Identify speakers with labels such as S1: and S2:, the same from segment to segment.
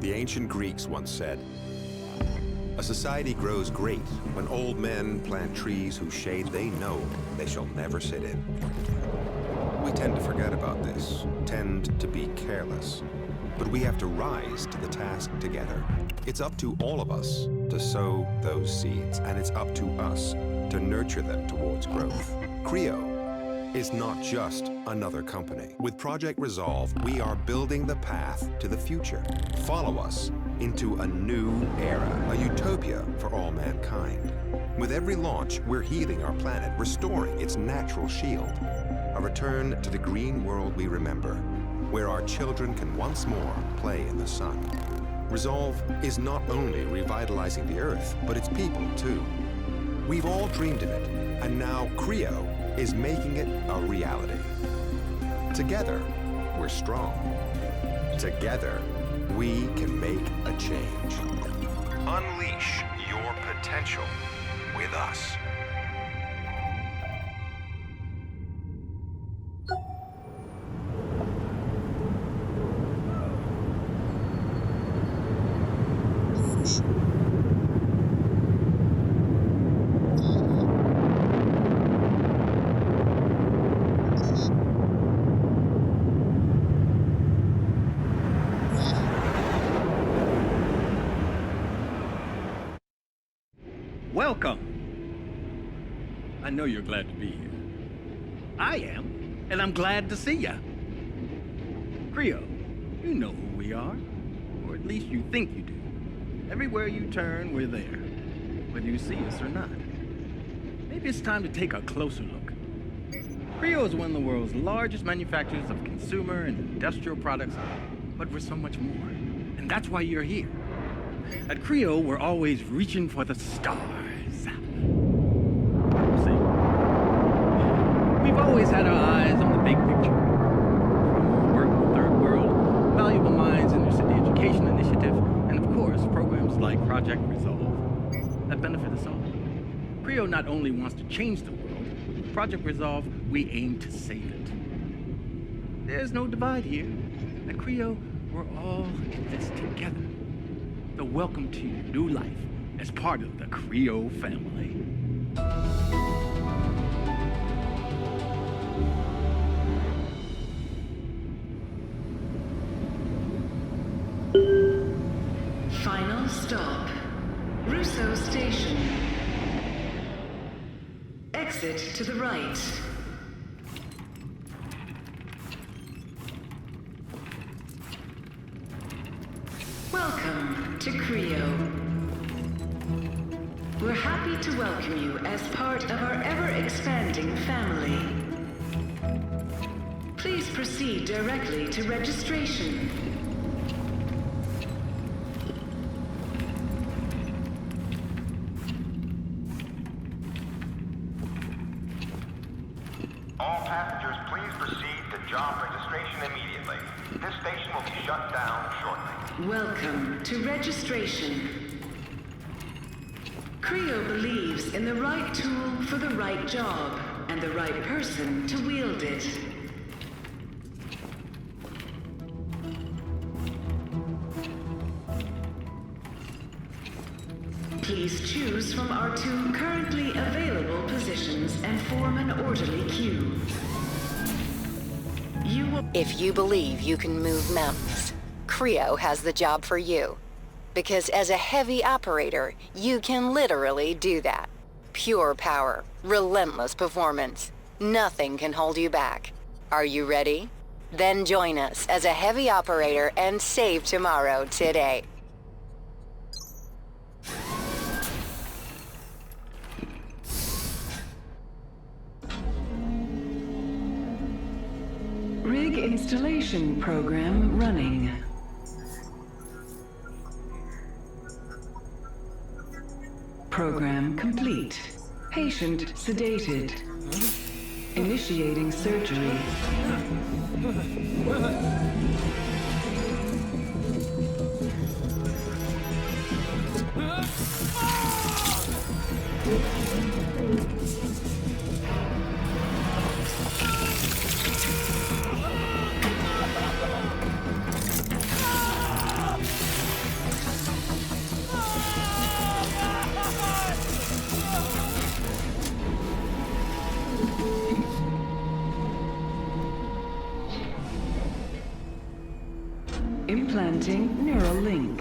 S1: The ancient Greeks once said, "A society grows great when old men plant trees whose shade they know they shall never sit in." We tend to forget about this, tend to be careless, but we have to rise to the task together. It's up to all of us to sow those seeds, and it's up to us to nurture them towards growth. Creo is not just another company. With Project Resolve, we are building the path to the future. Follow us into a new era, a utopia for all mankind. With every launch, we're healing our planet, restoring its natural shield. A return to the green world we remember, where our children can once more play in the sun. Resolve is not only revitalizing the Earth, but its people too. We've all dreamed of it, and now Creo is making it a reality. Together, we're strong. Together, we can make a change. Unleash your potential with us.
S2: Welcome! I know you're glad to be here. I am, and I'm glad to see ya. Creo, you know who we are, or at least you think you do. Everywhere you turn, we're there, whether you see us or not. Maybe it's time to take a closer look. Creo is one of the world's largest manufacturers of consumer and industrial products, but we're so much more, and that's why you're here. At Creo, we're always reaching for the stars. See, we've always had our eyes on the big picture. From our work in the third world, valuable minds in the city education initiative, and of course, programs like Project Resolve that benefit us all. Creo not only wants to change the world, with Project Resolve, we aim to save it. There's no divide here. At Creo, we're all in this together. So welcome to your new life as part of the Creo family.
S3: Final stop. Russo Station. Exit to the right. Welcome to Creo. We're happy to welcome you as part of our ever-expanding family. Please proceed directly to registration.
S4: All passengers, please proceed to job registration immediately. This station will be shut down shortly.
S3: Welcome to registration. Creo believes in the right tool for the right job and the right person to wield it. Please choose from our 2 currently available positions and form an orderly queue. You will...
S5: If you believe you can move mountains, Creo has the job for you. Because as a heavy operator, you can literally do that. Pure power, relentless performance. Nothing can hold you back. Are you ready? Then join us as a heavy operator and save tomorrow today.
S3: Rig installation program running. Program complete. Patient sedated. Initiating surgery. Implanting neural link.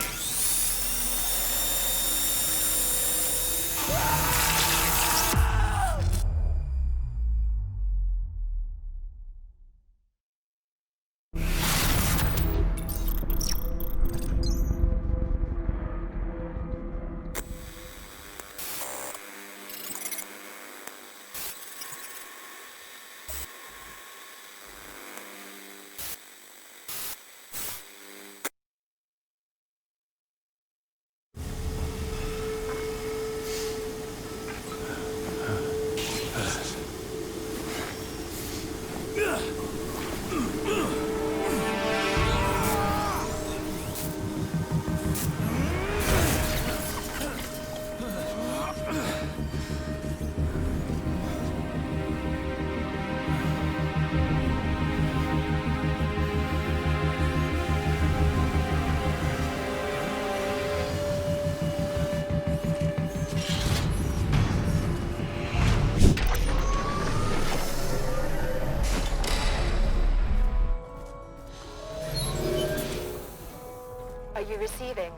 S5: Are you receiving?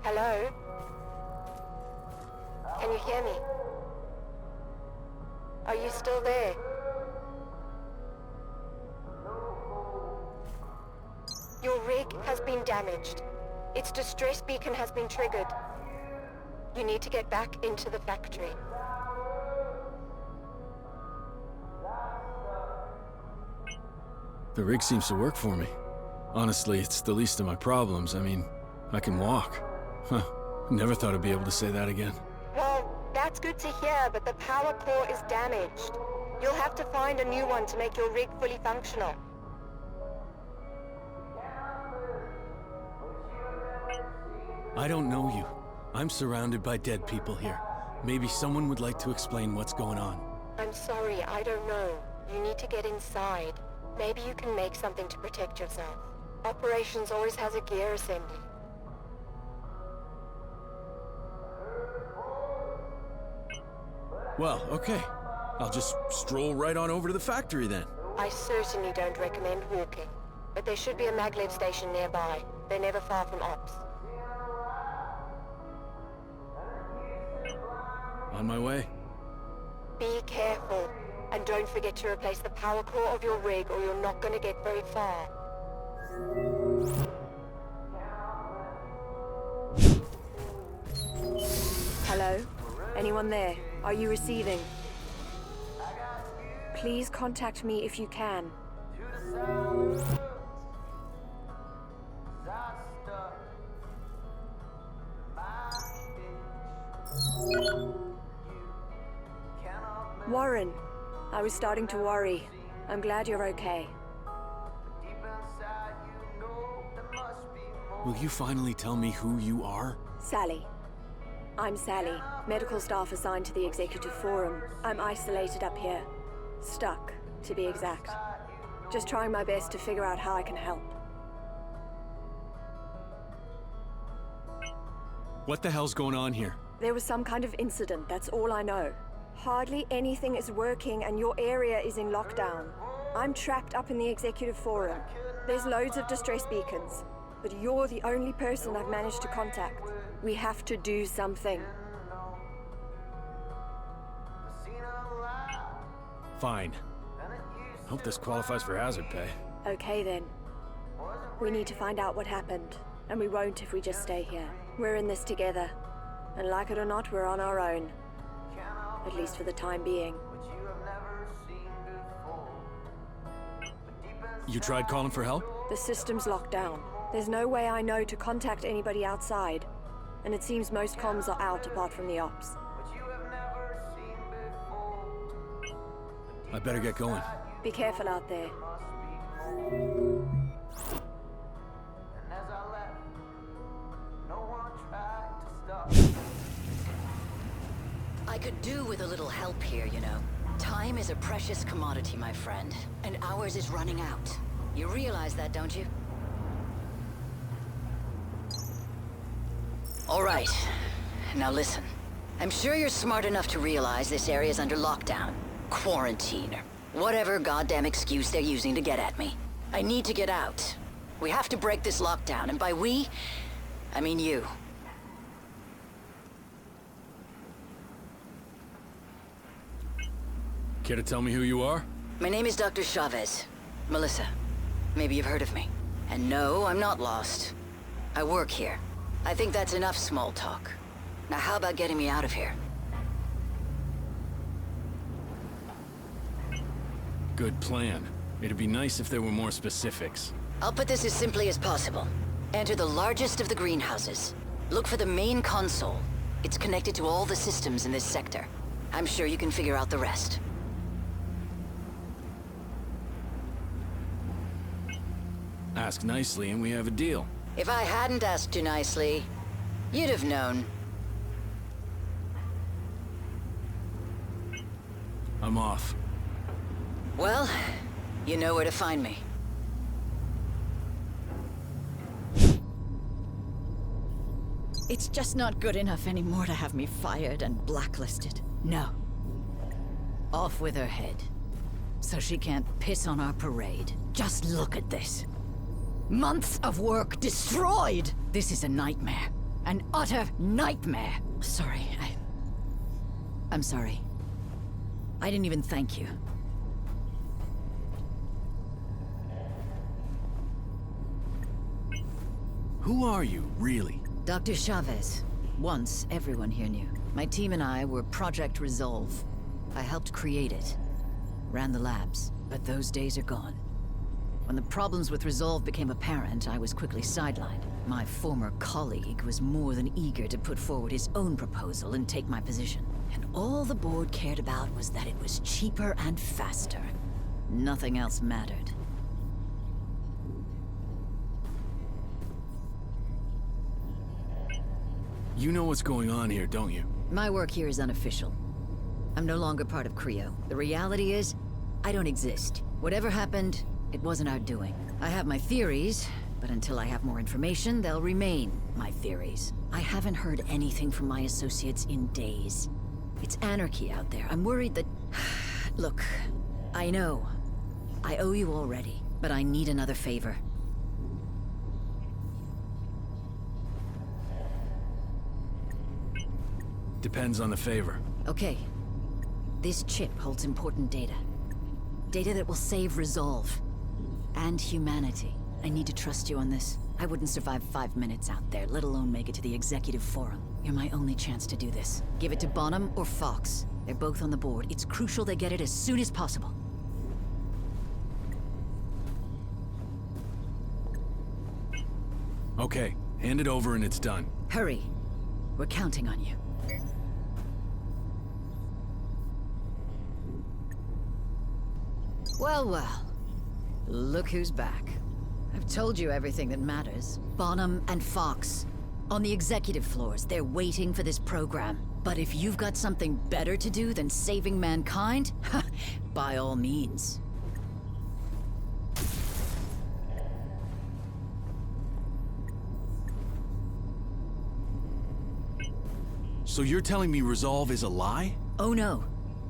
S5: Hello? Can you hear me? Are you still there? Your rig has been damaged. Its distress beacon has been triggered. You need to get back into the factory.
S6: The rig seems to work for me. Honestly, it's the least of my problems. I mean, I can walk. Huh. Never thought I'd be able to say that again.
S5: Well, that's good to hear, but the power core is damaged. You'll have to find a new one to make your rig fully functional.
S6: I don't know you. I'm surrounded by dead people here. Maybe someone would like to explain what's going on.
S5: I'm sorry, I don't know. You need to get inside. Maybe you can make something to protect yourself. Operations always has a gear assembly.
S6: Well, okay. I'll just stroll right on over to the factory then.
S5: I certainly don't recommend walking, but there should be a maglev station nearby. They're never far from ops.
S6: On my way.
S5: Be careful, and don't forget to replace the power core of your rig or you're not going to get very far.
S7: Hello? Anyone there? Are you receiving? Please contact me if you can. Warren, I was starting to worry. I'm glad you're okay.
S6: Will you finally tell me who you are?
S7: Sally. I'm Sally, medical staff assigned to the Executive Forum. I'm isolated up here. Stuck, to be exact. Just trying my best to figure out how I can help.
S6: What the hell's going on here?
S7: There was some kind of incident, that's all I know. Hardly anything is working and your area is in lockdown. I'm trapped up in the Executive Forum. There's loads of distress beacons, but you're the only person I've managed to contact. We have to do something.
S6: Fine. Hope this qualifies for hazard pay.
S7: Okay then. We need to find out what happened, and we won't if we just stay here. We're in this together, and like it or not, we're on our own. At least for the time being.
S6: You tried calling for help?
S7: The system's locked down. There's no way I know to contact anybody outside, and it seems most comms are out apart from the ops.
S6: I better get going.
S7: Be careful out there.
S5: I could do with a little help here, you know. Time is a precious commodity, my friend, and ours is running out. You realize that, don't you? All right. Now listen. I'm sure you're smart enough to realize this area's under lockdown, quarantine, or whatever goddamn excuse they're using to get at me. I need to get out. We have to break this lockdown, and by we, I mean you.
S6: Care to tell me who you are?
S5: My name is Dr. Chavez. Melissa. Maybe you've heard of me. And no, I'm not lost. I work here. I think that's enough small talk. Now how about getting me out of here?
S6: Good plan. It'd be nice if there were more specifics.
S5: I'll put this as simply as possible. Enter the largest of the greenhouses. Look for the main console. It's connected to all the systems in this sector. I'm sure you can figure out the rest.
S6: Ask nicely and we have a deal.
S5: If I hadn't asked you nicely, you'd have known.
S6: I'm off.
S5: Well, you know where to find me.
S8: It's just not good enough anymore to have me fired and blacklisted. No. Off with her head. So she can't piss on our parade. Just look at this. Months of work destroyed! This is a nightmare. An utter nightmare. Sorry, I'm sorry. I didn't even thank you.
S6: Who are you, really?
S8: Dr. Chavez. Once, everyone here knew. My team and I were Project Resolve. I helped create it. Ran the labs, but those days are gone. When the problems with Resolve became apparent, I was quickly sidelined. My former colleague was more than eager to put forward his own proposal and take my position. And all the board cared about was that it was cheaper and faster. Nothing else mattered.
S6: You know what's going on here, don't you?
S8: My work here is unofficial. I'm no longer part of Creo. The reality is, I don't exist. Whatever happened, it wasn't our doing. I have my theories, but until I have more information, they'll remain my theories. I haven't heard anything from my associates in days. It's anarchy out there. I'm worried that... Look, I know. I owe you already, but I need another favor.
S6: Depends on the favor.
S8: Okay. This chip holds important data. Data that will save Resolve. And humanity. I need to trust you on this. I wouldn't survive 5 minutes out there, let alone make it to the executive forum. You're my only chance to do this. Give it to Bonham or Fox. They're both on the board. It's crucial they get it as soon as possible.
S6: Okay, hand it over and it's done.
S8: Hurry. We're counting on you. Well, well. Look who's back. I've told you everything that matters. Bonham and Fox. On the executive floors, they're waiting for this program. But if you've got something better to do than saving mankind, by all means.
S6: So you're telling me Resolve is a lie?
S8: Oh no.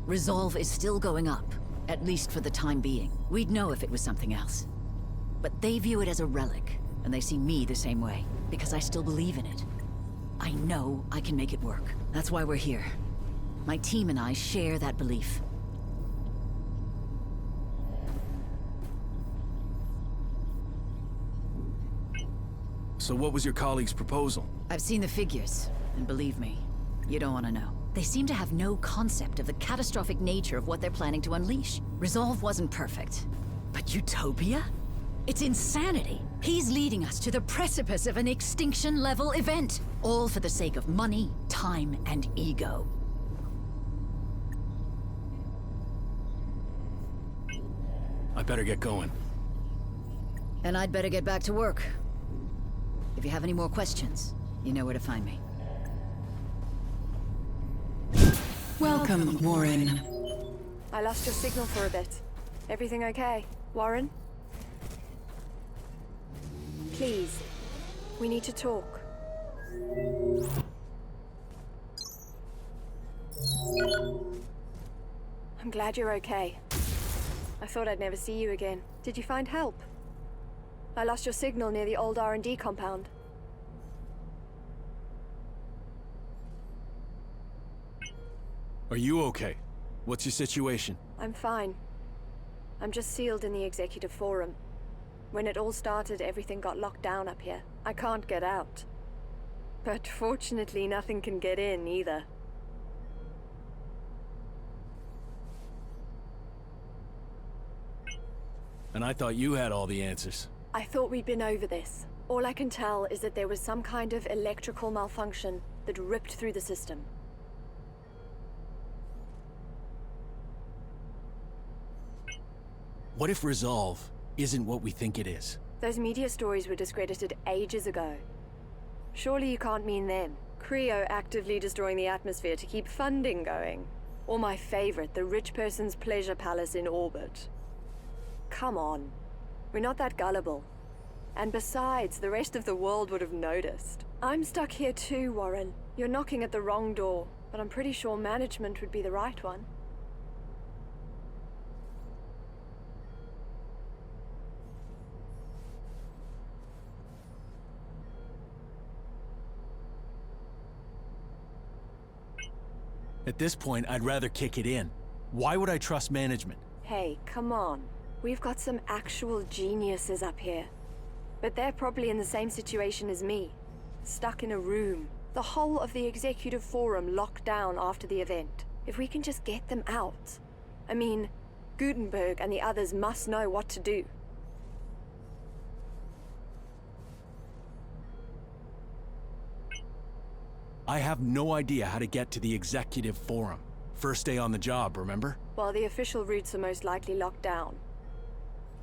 S8: Resolve is still going up. At least for the time being. We'd know if it was something else. But they view it as a relic, and they see me the same way, because I still believe in it. I know I can make it work. That's why we're here. My team and I share that belief.
S6: So what was your colleague's proposal?
S8: I've seen the figures, and believe me, you don't want to know. They seem to have no concept of the catastrophic nature of what they're planning to unleash. Resolve wasn't perfect. But Utopia? It's insanity. He's leading us to the precipice of an extinction-level event. All for the sake of money, time, and ego.
S6: I better get going.
S8: And I'd better get back to work. If you have any more questions, you know where to find me.
S3: Welcome, Warren.
S7: I lost your signal for a bit. Everything okay? Warren? Please, we need to talk. I'm glad you're okay. I thought I'd never see you again. Did you find help? I lost your signal near the old R&D compound.
S6: Are you okay? What's your situation?
S7: I'm fine. I'm just sealed in the executive forum. When it all started, everything got locked down up here. I can't get out. But fortunately, nothing can get in either.
S6: And I thought you had all the answers.
S7: I thought we'd been over this. All I can tell is that there was some kind of electrical malfunction that ripped through the system.
S6: What if Resolve isn't what we think it is?
S7: Those media stories were discredited ages ago. Surely you can't mean them. Creo actively destroying the atmosphere to keep funding going. Or my favorite, the rich person's pleasure palace in orbit. Come on. We're not that gullible. And besides, the rest of the world would have noticed. I'm stuck here too, Warren. You're knocking at the wrong door, but I'm pretty sure management would be the right one.
S6: At this point, I'd rather kick it in. Why would I trust management?
S7: Hey, come on. We've got some actual geniuses up here. But they're probably in the same situation as me. Stuck in a room. The whole of the executive forum locked down after the event. If we can just get them out. I mean, Gutenberg and the others must know what to do.
S6: I have no idea how to get to the executive forum. First day on the job, remember?
S7: Well, the official routes are most likely locked down.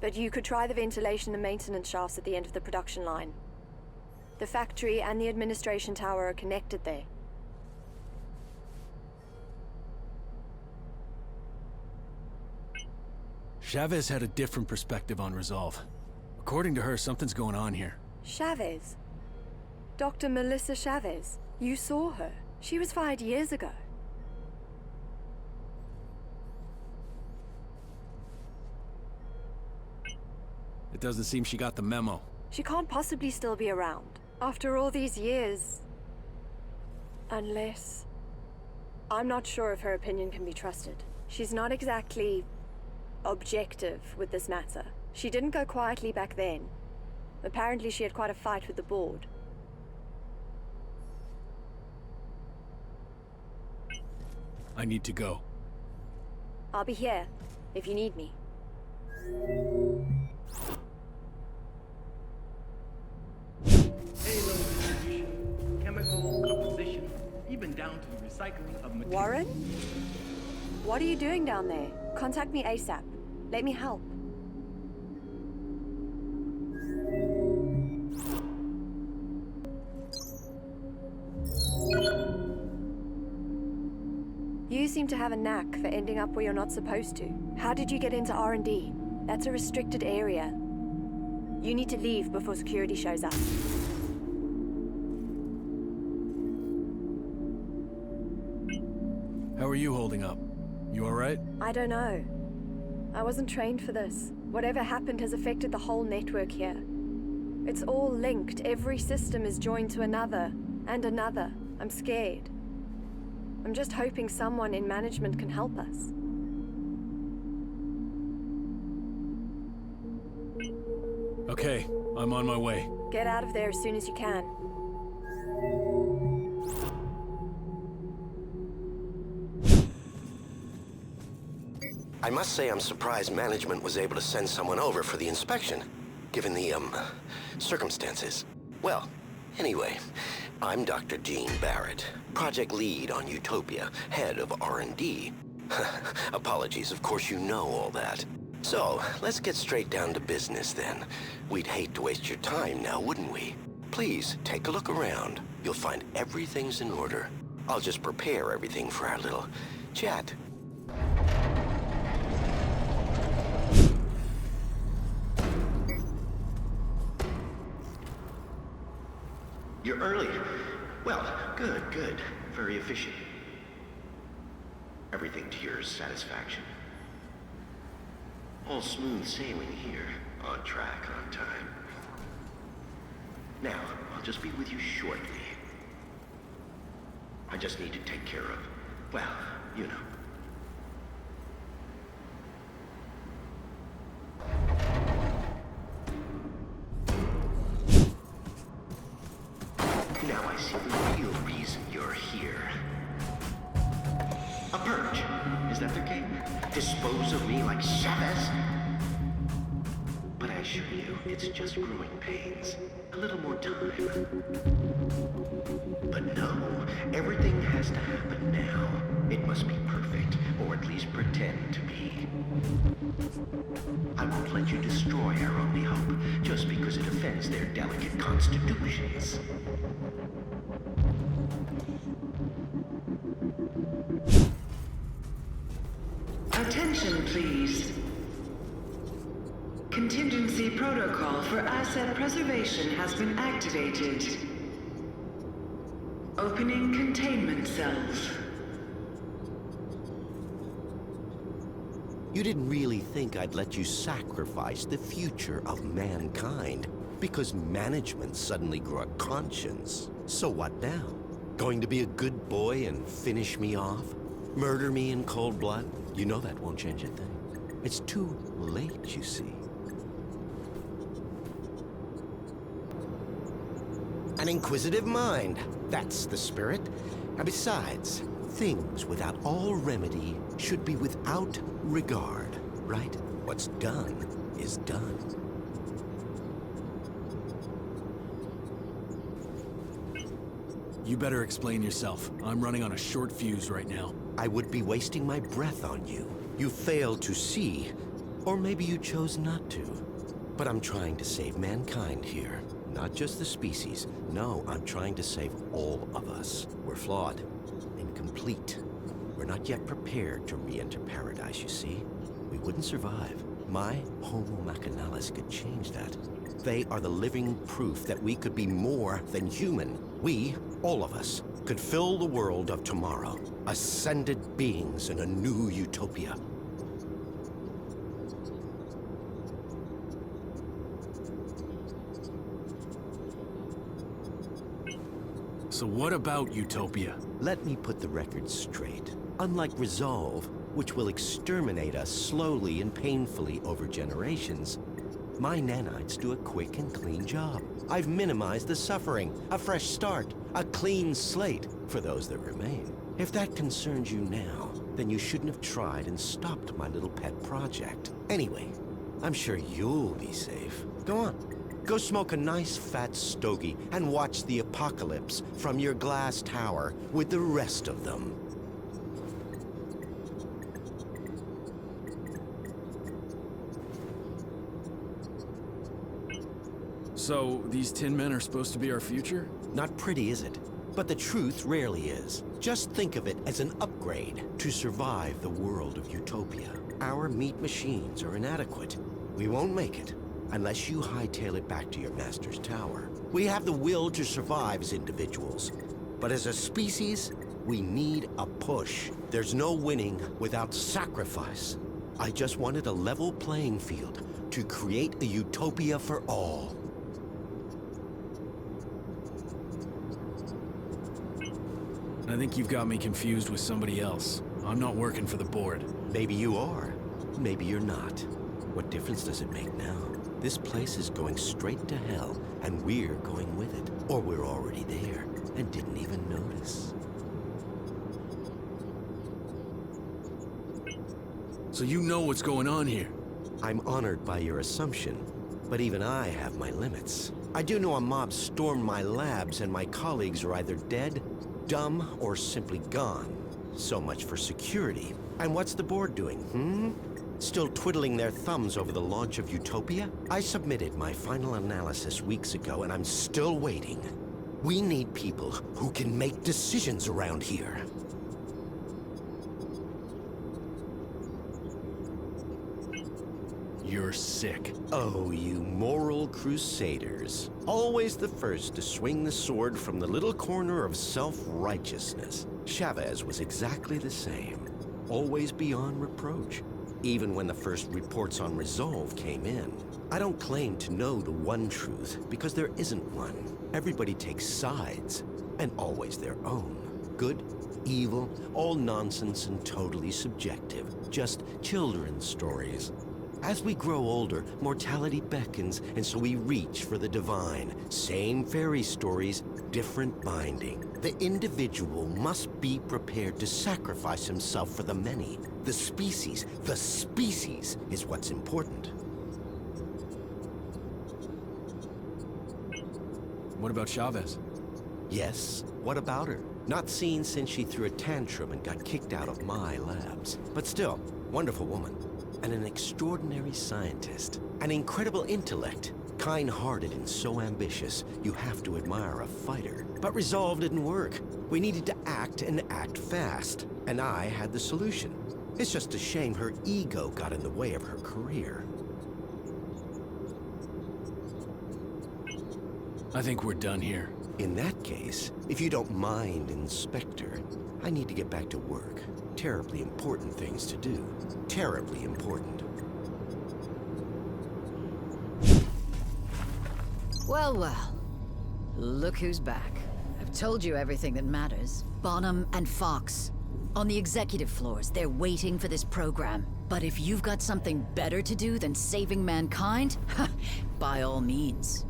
S7: But you could try the ventilation and maintenance shafts at the end of the production line. The factory and the administration tower are connected there.
S6: Chavez had a different perspective on Resolve. According to her, something's going on here.
S7: Chavez? Dr. Melissa Chavez? You saw her. She was fired years ago.
S6: It doesn't seem she got the memo.
S7: She can't possibly still be around. After all these years. Unless... I'm not sure if her opinion can be trusted. She's not exactly... objective with this matter. She didn't go quietly back then. Apparently she had quite a fight with the board.
S6: I need to go.
S7: I'll be here, if you need me.
S2: Halo distribution, chemical composition, even down to the recycling of materials.
S7: Warren? What are you doing down there? Contact me ASAP. Let me help. You seem to have a knack for ending up where you're not supposed to. How did you get into R&D? That's a restricted area. You need to leave before security shows up.
S6: How are you holding up? You alright?
S7: I don't know. I wasn't trained for this. Whatever happened has affected the whole network here. It's all linked. Every system is joined to another, and another. I'm scared. I'm just hoping someone in management can help us.
S6: Okay, I'm on my way.
S7: Get out of there as soon as you can.
S9: I must say I'm surprised management was able to send someone over for the inspection, given the, circumstances. Well, anyway, I'm Dr. Gene Barrett, project lead on Utopia, head of R&D. Apologies, of course you know all that. So, let's get straight down to business then. We'd hate to waste your time now, wouldn't we? Please, take a look around. You'll find everything's in order. I'll just prepare everything for our little chat.
S10: You're early. Well, good. Very efficient. Everything to your satisfaction. All smooth sailing here. On track, on time. Now, I'll just be with you shortly. I just need to take care of, well, you know. Now I see the real reason you're here. A purge. Is that their game? Dispose of me like Chavez? But I assure you, it's just growing pains. A little more time. But no, everything has to happen now. It must be perfect, or at least pretend to be. I won't let you destroy our only hope, just because it offends their delicate constitutions.
S3: Attention, please. Contingency protocol for asset preservation has been activated. Opening containment cells.
S9: You didn't really think I'd let you sacrifice the future of mankind because management suddenly grew a conscience. So what now? Going to be a good boy and finish me off? Murder me in cold blood? You know that won't change a thing. It's too late, you see. An inquisitive mind. That's the spirit. And besides, things without all remedy should be without regard, right? What's done is done.
S6: You better explain yourself. I'm running on a short fuse right now.
S9: I would be wasting my breath on you. You failed to see, or maybe you chose not to. But I'm trying to save mankind here. Not just the species. No, I'm trying to save all of us. We're flawed, incomplete. We're not yet prepared to re-enter paradise, you see. We wouldn't survive. My Homo Machinalis could change that. They are the living proof that we could be more than human. We, all of us, could fill the world of tomorrow. Ascended beings in a new utopia.
S6: So what about utopia?
S9: Let me put the record straight. Unlike Resolve, which will exterminate us slowly and painfully over generations, my nanites do a quick and clean job. I've minimized the suffering, a fresh start, a clean slate for those that remain. If that concerns you now, then you shouldn't have tried and stopped my little pet project. Anyway, I'm sure you'll be safe. Go on. Go smoke a nice fat stogie and watch the apocalypse from your glass tower with the rest of them.
S6: So, these tin men are supposed to be our future?
S9: Not pretty, is it? But the truth rarely is. Just think of it as an upgrade to survive the world of utopia. Our meat machines are inadequate. We won't make it unless you hightail it back to your master's tower. We have the will to survive as individuals, but as a species, we need a push. There's no winning without sacrifice. I just wanted a level playing field to create a utopia for all.
S6: I think you've got me confused with somebody else. I'm not working for the board.
S9: Maybe you are. Maybe you're not. What difference does it make now? This place is going straight to hell, and we're going with it. Or we're already there, and didn't even notice.
S6: So you know what's going on here?
S9: I'm honored by your assumption, but even I have my limits. I do know a mob stormed my labs, and my colleagues are either dead, dumb, or simply gone. So much for security. And what's the board doing, Still twiddling their thumbs over the launch of Utopia? I submitted my final analysis weeks ago, and I'm still waiting. We need people who can make decisions around here.
S6: You're sick.
S9: Oh, you moral crusaders. Always the first to swing the sword from the little corner of self-righteousness. Chavez was exactly the same. Always beyond reproach. even when the first reports on Resolve came in. I don't claim to know the one truth, because there isn't one. Everybody takes sides, and always their own. Good, evil, all nonsense and totally subjective. Just children's stories. As we grow older, mortality beckons, and so we reach for the divine. Same fairy stories, different binding. The individual must be prepared to sacrifice himself for the many. The species is what's important.
S6: What about Chavez?
S9: Yes, what about her? Not seen since she threw a tantrum and got kicked out of my labs. But still, wonderful woman. And an extraordinary scientist. An incredible intellect. Kind-hearted and so ambitious, you have to admire a fighter. But Resolve didn't work. We needed to act and act fast. And I had the solution. It's just a shame her ego got in the way of her career.
S6: I think we're done here.
S9: In that case, if you don't mind, Inspector, I need to get back to work. Terribly important things to do. Terribly important.
S8: Well, well. Look who's back. I've told you everything that matters. Bonham and Fox. On the executive floors, they're waiting for this program. But if you've got something better to do than saving mankind, by all means.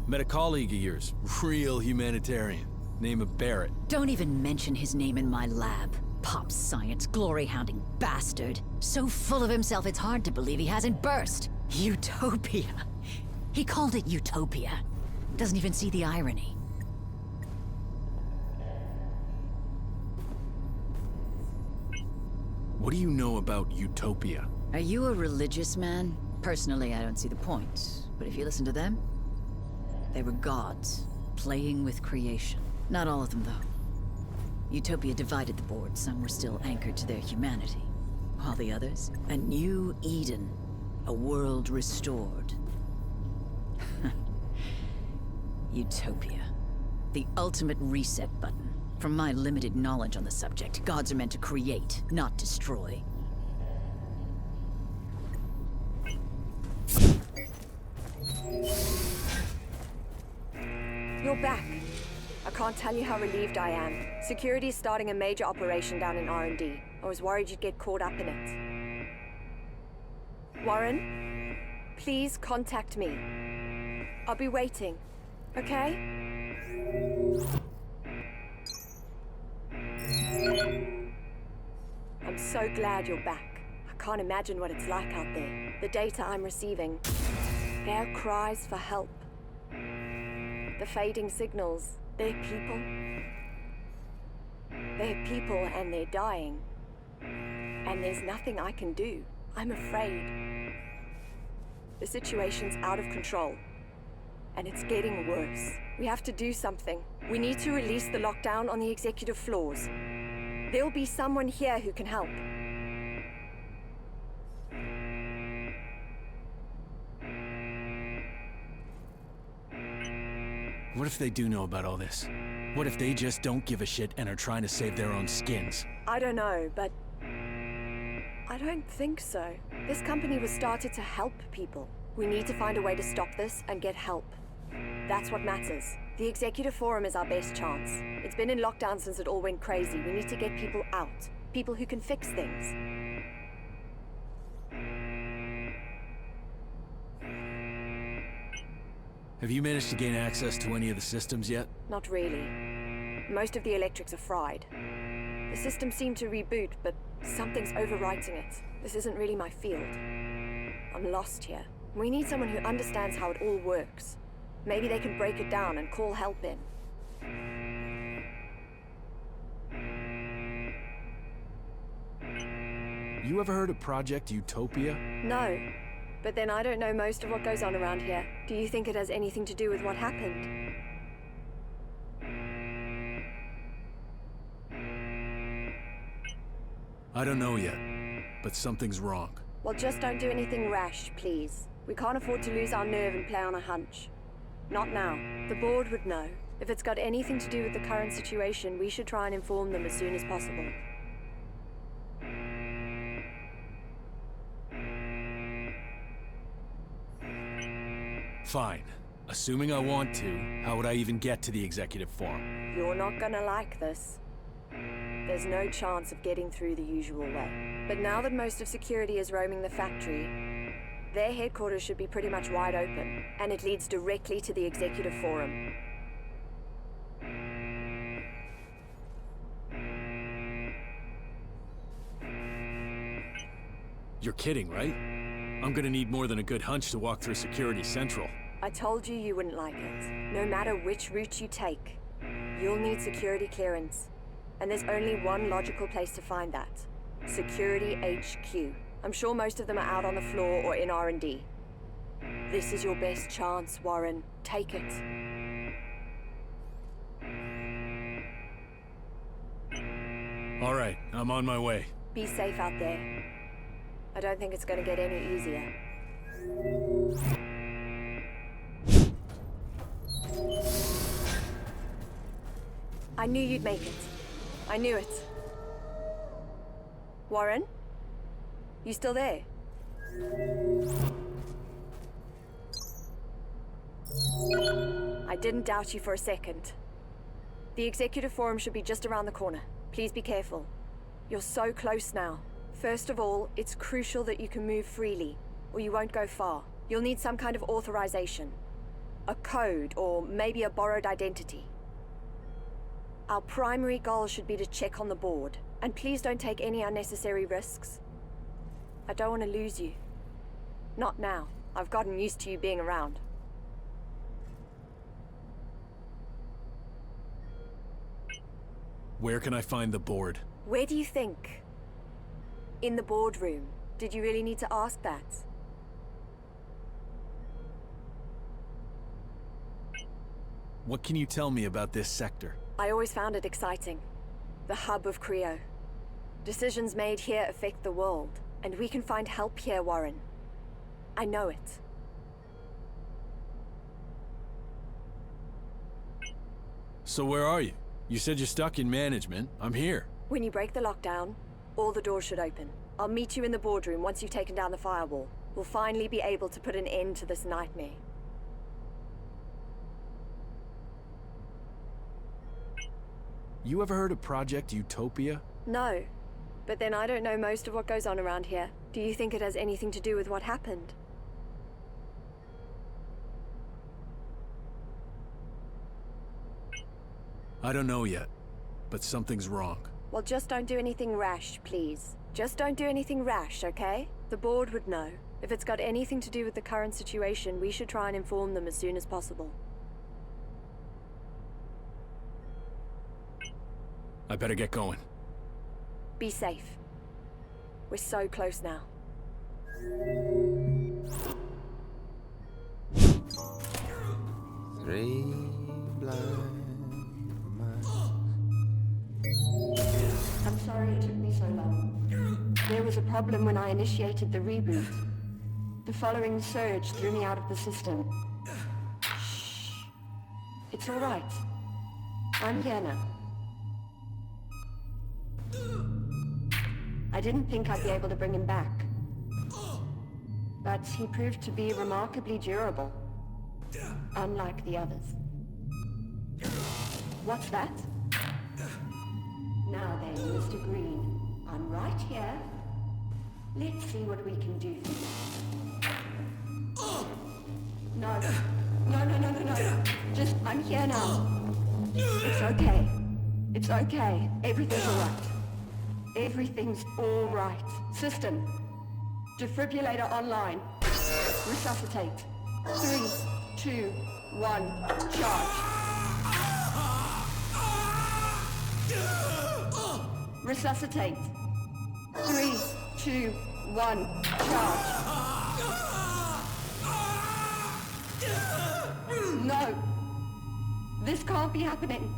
S6: Met a colleague of yours, real humanitarian. Name of Barrett.
S8: Don't even mention his name in my lab. Pop science, glory-hounding bastard. So full of himself it's hard to believe he hasn't burst. Utopia. He called it Utopia. Doesn't even see the irony.
S6: What do you know about Utopia?
S8: Are you a religious man? Personally, I don't see the point. But if you listen to them, they were gods, playing with creation. Not all of them, though. Utopia divided the board. Some were still anchored to their humanity. While the others, a new Eden. A world restored. Utopia. The ultimate reset button. From my limited knowledge on the subject, gods are meant to create, not destroy.
S7: You're back. I can't tell you how relieved I am. Security's starting a major operation down in R&D. I was worried you'd get caught up in it. Warren, please contact me. I'll be waiting, okay? I'm so glad you're back. I can't imagine what it's like out there. The data I'm receiving, their cries for help. The fading signals, they're people. They're people and they're dying. And there's nothing I can do. I'm afraid. The situation's out of control. And it's getting worse. We have to do something. We need to release the lockdown on the executive floors. There'll be someone here who can help.
S6: What if they do know about all this? What if they just don't give a shit and are trying to save their own skins?
S7: I don't know, but I don't think so. This company was started to help people. We need to find a way to stop this and get help. That's what matters. The Executive Forum is our best chance. It's been in lockdown since it all went crazy. We need to get people out. People who can fix things.
S6: Have you managed to gain access to any of the systems yet?
S7: Not really. Most of the electrics are fried. The systems seem to reboot, but something's overwriting it. This isn't really my field. I'm lost here. We need someone who understands how it all works. Maybe they can break it down and call help in.
S6: You ever heard of Project Utopia?
S7: No. But then I don't know most of what goes on around here. Do you think it has anything to do with what happened?
S6: I don't know yet, but something's wrong.
S7: Well, just don't do anything rash, please. We can't afford to lose our nerve and play on a hunch. Not now. The board would know. If it's got anything to do with the current situation, we should try and inform them as soon as possible.
S6: Fine. Assuming I want to, how would I even get to the executive forum?
S7: You're not gonna like this. There's no chance of getting through the usual way. But now that most of security is roaming the factory, their headquarters should be pretty much wide open, and it leads directly to the executive forum.
S6: You're kidding, right? I'm gonna need more than a good hunch to walk through Security Central.
S7: I told you you wouldn't like it. No matter which route you take, you'll need security clearance. And there's only one logical place to find that. Security HQ. I'm sure most of them are out on the floor or in R&D. This is your best chance, Warren. Take it.
S6: All right, I'm on my way.
S7: Be safe out there. I don't think it's gonna get any easier. I knew you'd make it. I knew it. Warren? You still there? I didn't doubt you for a second. The executive forum should be just around the corner. Please be careful. You're so close now. First of all, it's crucial that you can move freely, or you won't go far. You'll need some kind of authorization. A code, or maybe a borrowed identity. Our primary goal should be to check on the board. And please don't take any unnecessary risks. I don't want to lose you. Not now. I've gotten used to you being around.
S6: Where can I find the board?
S7: Where do you think? In the boardroom. Did you really need to ask that?
S6: What can you tell me about this sector?
S7: I always found it exciting. The hub of Creo. Decisions made here affect the world, and we can find help here, Warren. I know it.
S6: So where are you? You said you're stuck in management. I'm here.
S7: When you break the lockdown, all the doors should open. I'll meet you in the boardroom once you've taken down the firewall. We'll finally be able to put an end to this nightmare.
S6: You ever heard of Project Utopia?
S7: No. But then I don't know most of what goes on around here. Do you think it has anything to do with what happened?
S6: I don't know yet, but something's wrong.
S7: Well, just don't do anything rash, please. Just don't do anything rash, okay? The board would know. If it's got anything to do with the current situation, we should try and inform them as soon as possible.
S6: I better get going.
S7: Be safe. We're so close now.
S1: Three blind mice.
S7: I'm sorry it took me so long. There was a problem when I initiated the reboot. The following surge threw me out of the system. Shh. It's all right. I'm here now. I didn't think I'd be able to bring him back. But he proved to be remarkably durable. Unlike the others. What's that? Now then, Mr. Green. I'm right here. Let's see what we can do for you. No. No. Just, I'm here now. It's okay. It's okay. Everything's all right. Everything's all right. System. Defibrillator online. Resuscitate. 3, 2, 1. Charge. Resuscitate. 3, 2, 1. Charge. No. This can't be happening.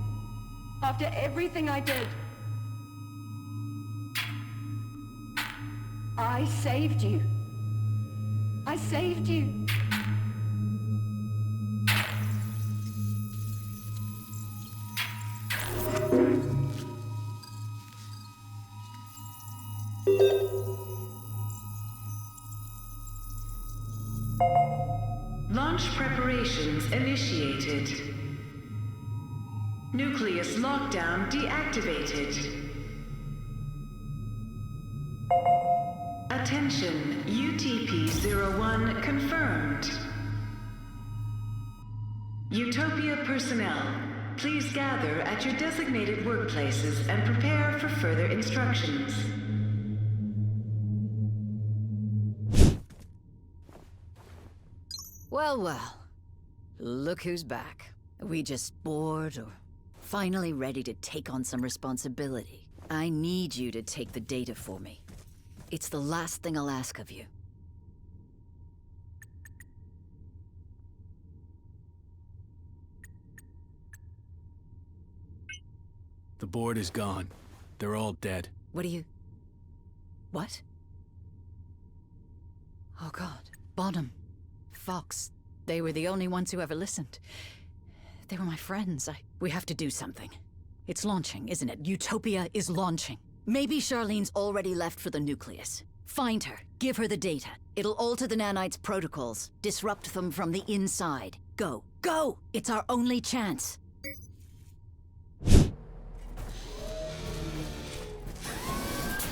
S7: After everything I did. I saved you. I saved you.
S3: initiated. Nucleus lockdown deactivated. Attention, UTP-01 confirmed. Utopia personnel, please gather at your designated workplaces and prepare for further instructions.
S8: Well, well. Look who's back. Are we just bored or finally ready to take on some responsibility? I need you to take the data for me. It's the last thing I'll ask of you.
S6: The board is gone. They're all dead.
S8: What do you... What? Oh God. Bonham. Fox. They were the only ones who ever listened. They were my friends. We have to do something. It's launching, isn't it? Utopia is launching. Maybe Charlene's already left for the nucleus. Find her. Give her the data. It'll alter the nanites' protocols. Disrupt them from the inside. Go. Go! It's our only chance.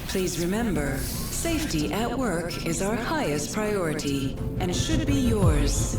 S3: Please remember, safety at work is our highest priority, and should be yours.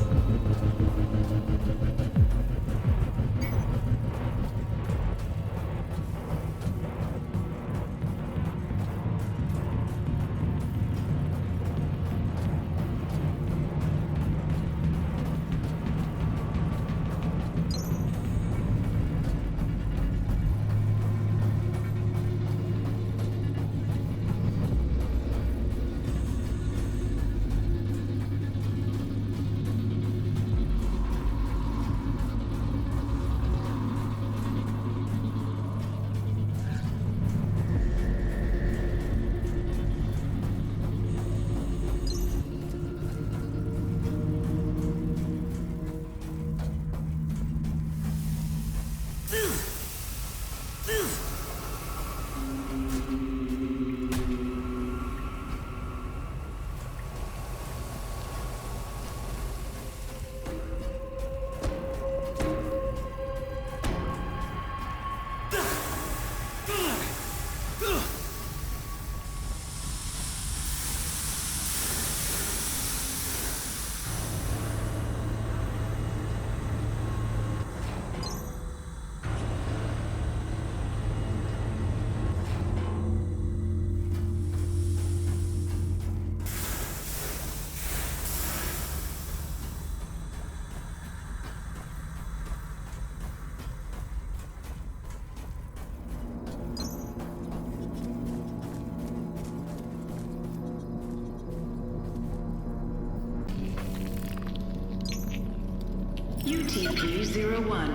S3: UTP-01.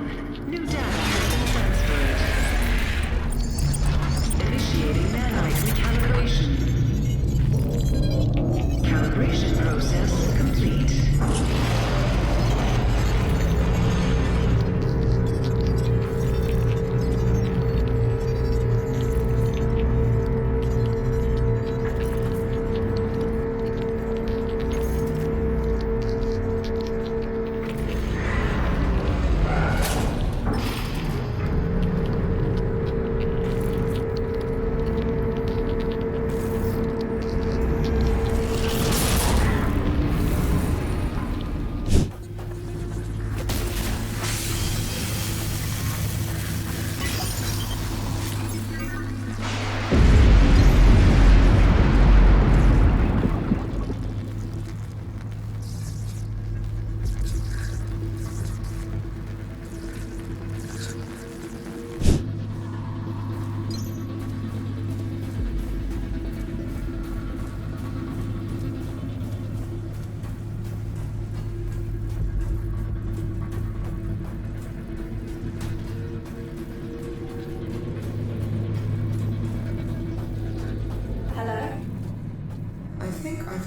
S3: New data has been transferred. Initiating nanite recalibration. Calibration process complete.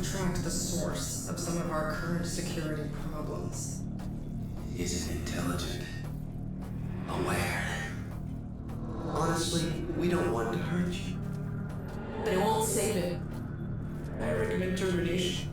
S11: Tracked the source of some of our current security problems.
S9: Is it intelligent? Aware? Honestly, we don't want to hurt you.
S11: They won't save it. I recommend termination.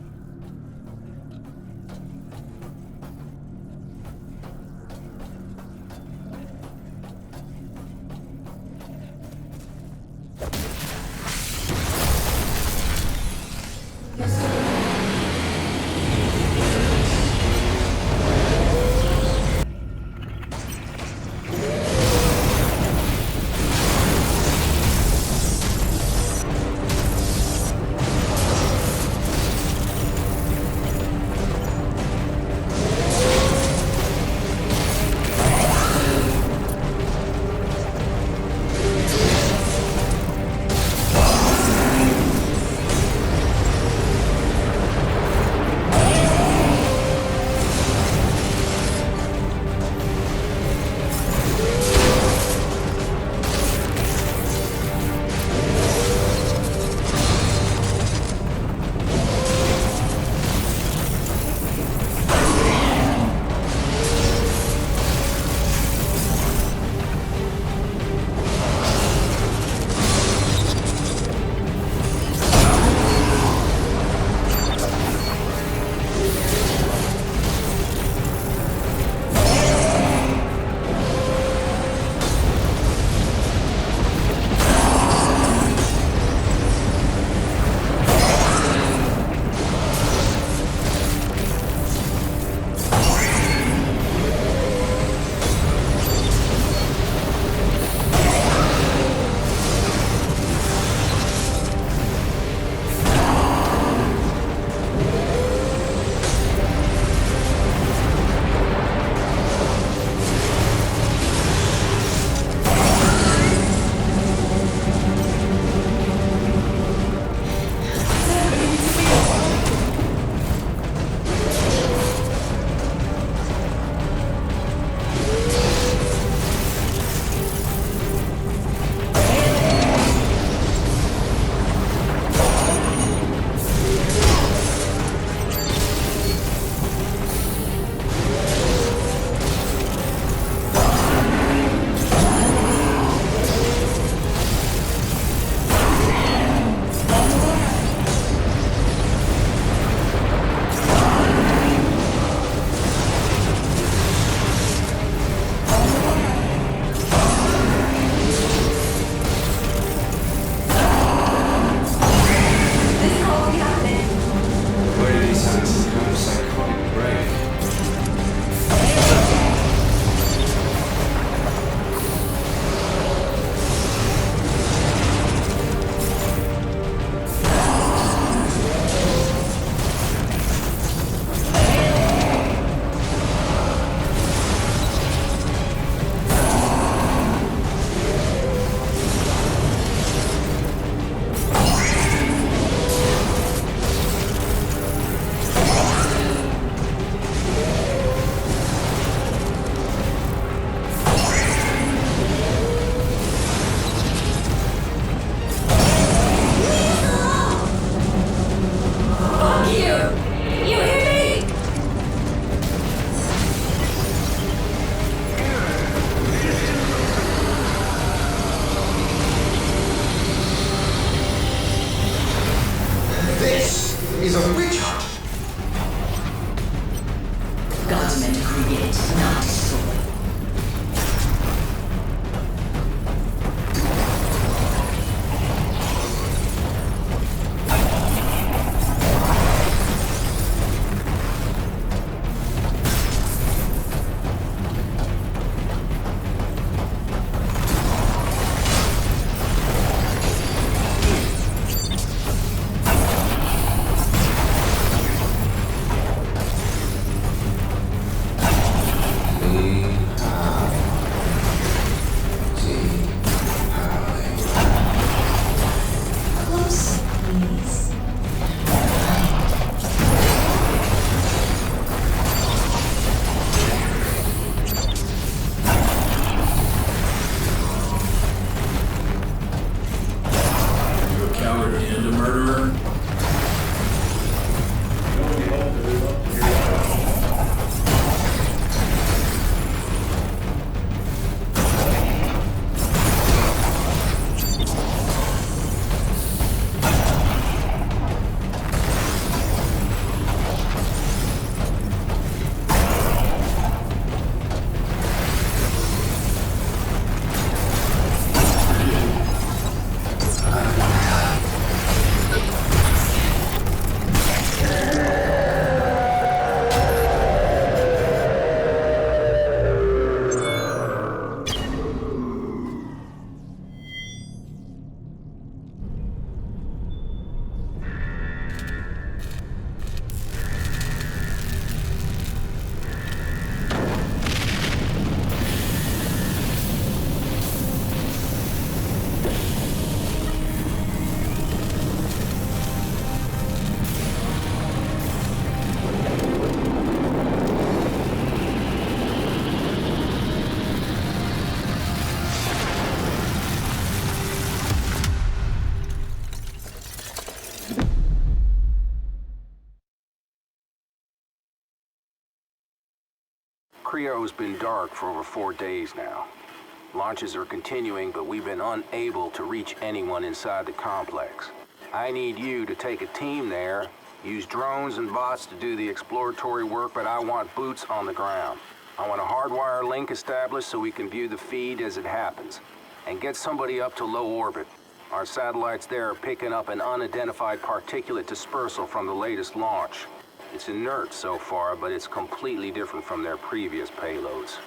S12: Creo's been dark for over 4 days now. Launches are continuing, but we've been unable to reach anyone inside the complex. I need you to take a team there, use drones and bots to do the exploratory work, but I want boots on the ground. I want a hardwire link established so we can view the feed as it happens. And get somebody up to low orbit. Our satellites there are picking up an unidentified particulate dispersal from the latest launch. It's inert so far, but it's completely different from their previous payloads.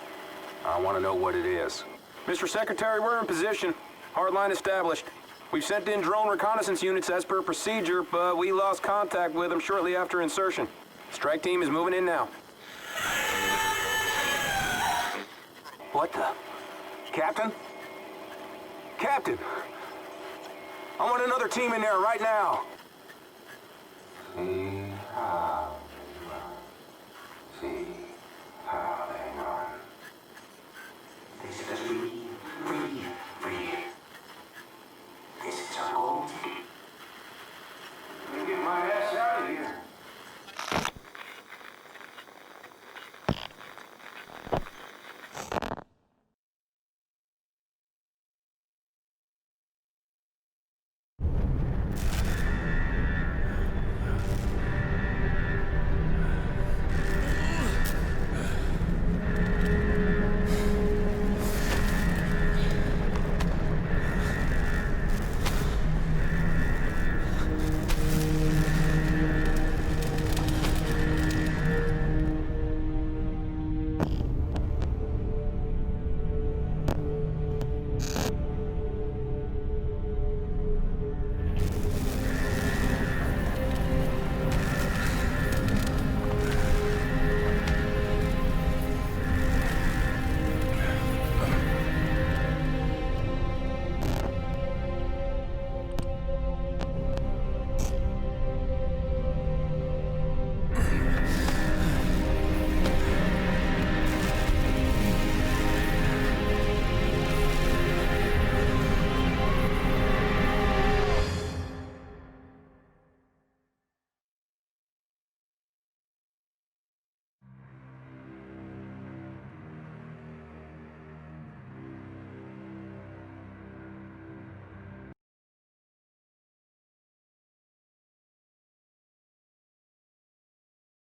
S12: I want to know what it is.
S13: Mr. Secretary, we're in position. Hardline established. We've sent in drone reconnaissance units as per procedure, but we lost contact with them shortly after insertion. Strike team is moving in now.
S12: What the? Captain? Captain! I want another team in there right now!